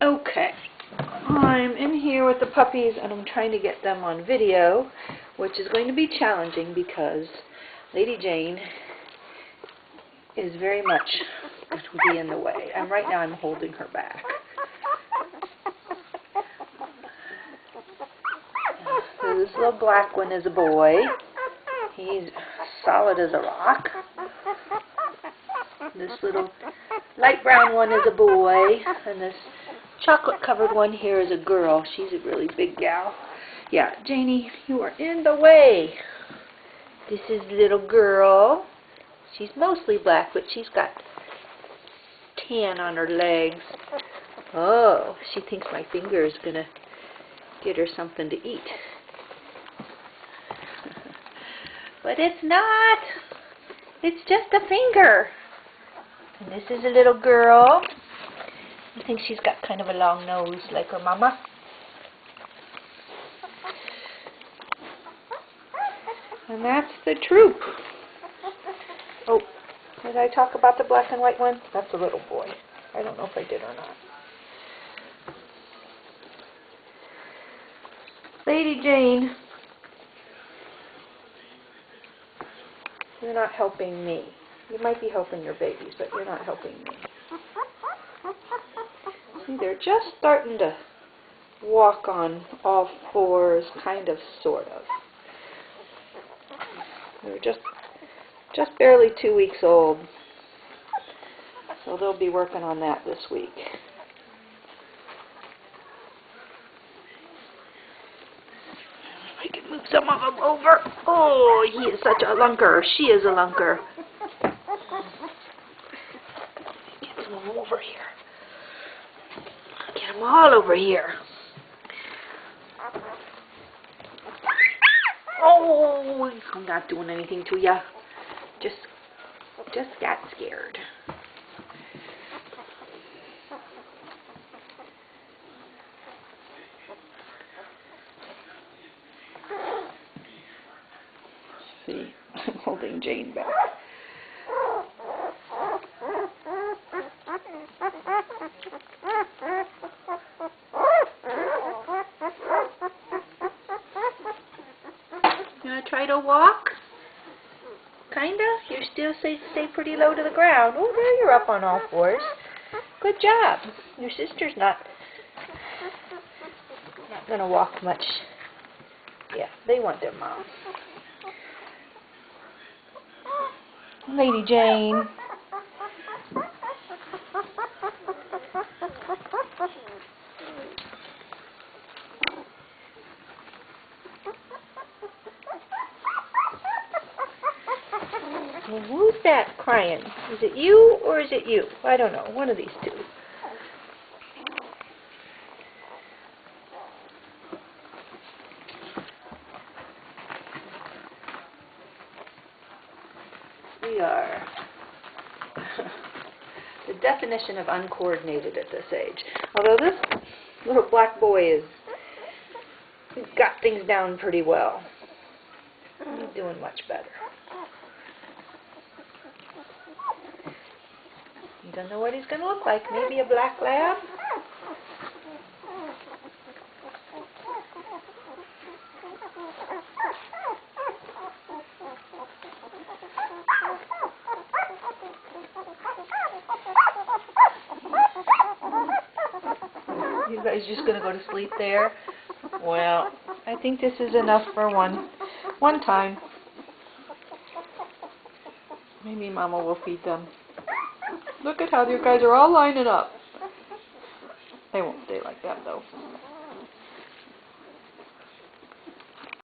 Okay, I'm in here with the puppies and I'm trying to get them on video, which is going to be challenging because Lady Jane is very much going to be in the way. And right now I'm holding her back. So this little black one is a boy. He's solid as a rock. This little light brown one is a boy, and this chocolate covered one here is a girl. She's a really big gal. Yeah, Janie, you are in the way. This is little girl. She's mostly black, but she's got tan on her legs. Oh, she thinks my finger is going to get her something to eat. But it's not. It's just a finger. And this is a little girl. I think she's got kind of a long nose like her mama. And that's the troop. Oh, did I talk about the black and white one? That's a little boy. I don't know if I did or not. Lady Jane, you're not helping me. You might be helping your babies, but you're not helping me. See, they're just starting to walk on all fours, kind of, sort of. They're just barely 2 weeks old, so they'll be working on that this week. I can move some of them over. Oh, he is such a lunker. She is a lunker. Get some of them over here. Get them all over here. Oh, I'm not doing anything to ya. Just got scared. See, I'm holding Jane back. You want to try to walk? Kinda? You still stay pretty low to the ground. Oh, there you're up on all fours. Good job. Your sister's not going to walk much. Yeah, they want their mom. Lady Jane. Well, who's that crying? Is it you or is it you? I don't know. One of these two. We are the definition of uncoordinated at this age. Although this little black boy he's got things down pretty well. He's doing much better. You don't know what he's going to look like. Maybe a black lab? You guys just going to go to sleep there? Well, I think this is enough for one time. Maybe Mama will feed them. Look at how you guys are all lining up. They won't stay like that, though.